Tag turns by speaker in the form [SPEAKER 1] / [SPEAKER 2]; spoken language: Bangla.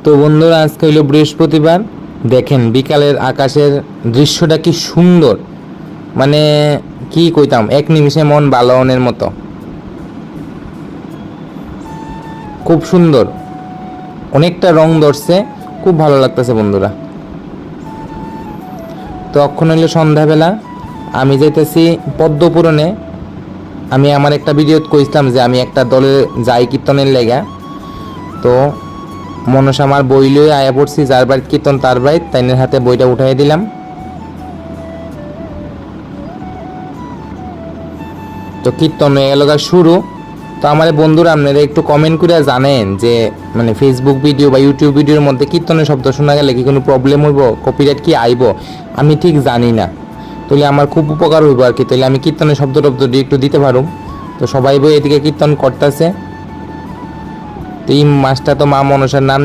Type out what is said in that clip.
[SPEAKER 1] তো বন্ধুরা, আজকে হইল বৃহস্পতিবার। দেখেন বিকালের আকাশের দৃশ্যটা কি সুন্দর, মানে কি কইতাম, এক নিমিষে মন বালনের মতো। খুব সুন্দর, অনেকটা রং ধরছে, খুব ভালো লাগতেছে বন্ধুরা। তো এখন হইলো সন্ধ্যাবেলা, আমি যাইতেছি পদ্মপুরণে। আমি আমার একটা ভিডিওত কইছিলাম যে আমি একটা দলে যাই কীর্তনের লেগা। তো মনসা আমার বই লয়ে আয়া পড়ছি, যার বাড়িতে কীর্তন তার বাড়িত, তাইনের হাতে বইটা উঠাই দিলাম। তো কীর্তন হয়ে গেল শুরু। তো আমার বন্ধুরা, আপনারা একটু কমেন্ট করে জানেন যে মানে ফেসবুক ভিডিও বা ইউটিউব ভিডিওর মধ্যে কীর্তনের শব্দ শোনা গেলে কি কোনো প্রবলেম হইব, কপিরাইট কি আইব, আমি ঠিক জানি না। তাহলে আমার খুব উপকার হইব আর কি, তাহলে আমি কীর্তনের শব্দ একটু দিতে পারুম। তো সবাই বই এদিকে কীর্তন করতেছে। তো এই মাসটা তো মা মনসার নাম